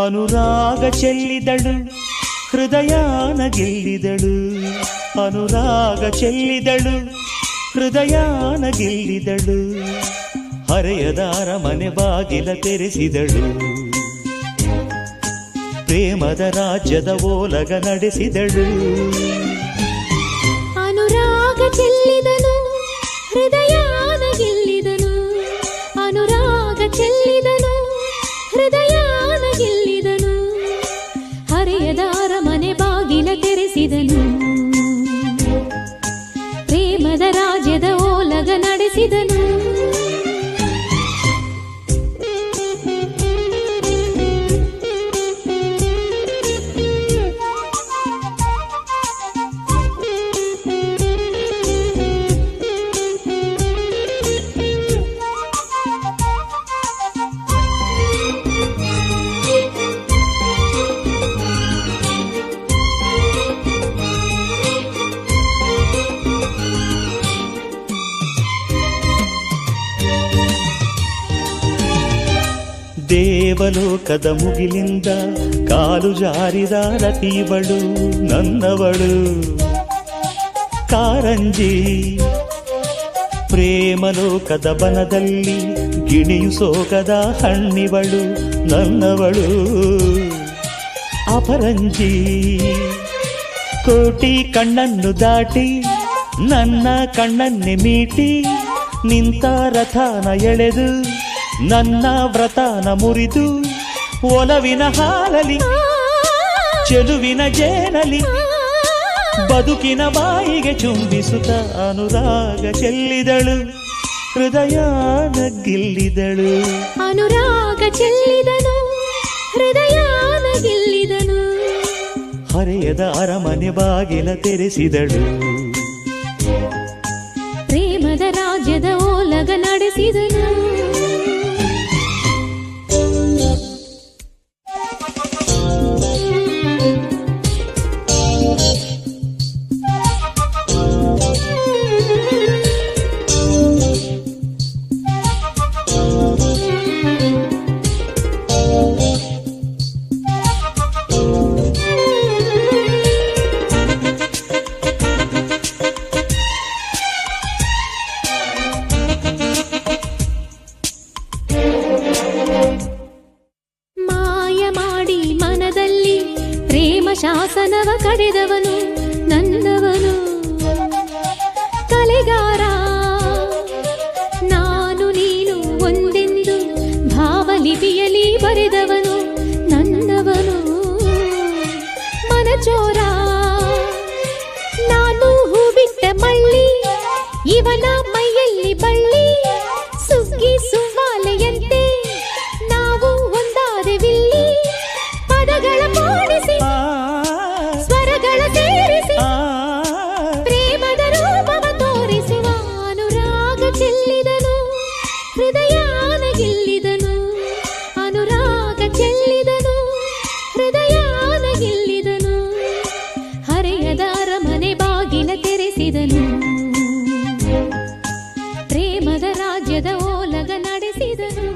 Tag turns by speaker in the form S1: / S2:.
S1: ಅನುರಾಗ ಚೆಲ್ಲಿದಳು ಹೃದಯಾನ ಗೆಲ್ಲಿದಳು, ಅನುರಾಗ ಚೆಲ್ಲಿದಳು ಹೃದಯಾನ ಗೆಲ್ಲಿದಳು, ಹರೆಯದಾರ ಮನೆ ಬಾಗಿಲ ತೆರೆಸಿದಳು, ಪ್ರೇಮದ ರಾಜ್ಯದ ಓಲಗ ನಡೆಸಿದಳು.
S2: ಅನುರಾಗ ಚೆಲ್ಲಿದನು ಹೃದಯಾನ ಗೆಲ್ಲಿದನು, ಅನುರಾಗ ಚೆಲ್ಲಿದನು ಹೃದಯಾನ ಗೆಲ್ಲಿದನು, ಹರೆಯದಾರ ಮನೆ ಬಾಗಿಲ ತೆರೆಸಿದನು, ಪ್ರೇಮದ ರಾಜ್ಯದ ಓಲಗ ನಡೆಸಿದನು.
S1: ದೇವಲೋಕದ ಮುಗಿಲಿಂದ ಕಾಲು ಜಾರಿದ ರತಿವಳು ನನ್ನವಳು, ಕಾರಂಜಿ ಪ್ರೇಮಲೋಕದ ಬನದಲ್ಲಿ ಗಿಣಿಯು ಸೋಗದ ಹಣ್ಣಿವಳು ನನ್ನವಳು, ಅಪರಂಜಿ ಕೋಟಿ ಕಣ್ಣನ್ನು ದಾಟಿ ನನ್ನ ಕಣ್ಣನ್ನೆ ಮೀಟಿ ನಿಂತ ರಥನ ಎಳೆದು ನನ್ನ ವ್ರತನ ಮುರಿದು ಒಲವಿನ ಹಾಲಲಿ ಚೆಲುವಿನ ಜೇನಲಿ ಬದುಕಿನ ಬಾಯಿಗೆ ಚುಂಬಿಸುತ್ತ ಅನುರಾಗ ಚೆಲ್ಲಿದಳು ಹೃದಯಾನ ಗೆಲ್ಲಿದಳು.
S2: ಅನುರಾಗ ಚೆಲ್ಲಿದನು ಹೃದಯಾನ ಗೆಲ್ಲಿದನು,
S1: ಹರೆಯದ ಅರಮನೆ ಬಾಗಿಲ ತೆರೆಸಿದಳು,
S2: ಪ್ರೇಮದ ರಾಜ್ಯದ ಓಲಗ ನಡೆಸಿದನು. ಶಾಸನವ ಕಡೆದವನು ನನ್ನವನು, ಕಲೆಗಾರ ನಾನು ನೀನು ಒಂದೆಂದು ಭಾವಲಿಪಿಯಲ್ಲಿ ಬರೆದವನು ನನ್ನವನು, ಮನಚೋರ ನಾನು ಹೂ ಬಿಟ್ಟ ಮಳ್ಳಿ ಇವನ ಮೈಯಲ್ಲಿ ಬಳ್ಳಿ, ಸುಗ್ಗಿ ಸುವಾಲೆಯಂತೆ ನಾವು ಒಂದಾದೆವಿಲ್ಲಿ, ಪದಗಳ ಮೂಡಿಸಿ ಸ್ವರಗಳ ಸೇರಿಸಿ ಪ್ರೇಮದ ರೂಪವ ತೋರಿಸುವ ಅನುರಾಗ ಚೆಲ್ಲಿದನು ಹೃದಯಾನ ಗೆಲ್ಲಿದನು, ಅನುರಾಗ ಚೆಲ್ಲಿದನು ಹೃದಯಾನ ಗೆಲ್ಲಿದನು, ಹರೆಯದ ಅರಮನೆ ಬಾಗಿಲ ತೆರೆಸಿದನು, ಪ್ರೇಮದ ರಾಜ್ಯದ ಓಲಗ ನಡೆಸಿದನು.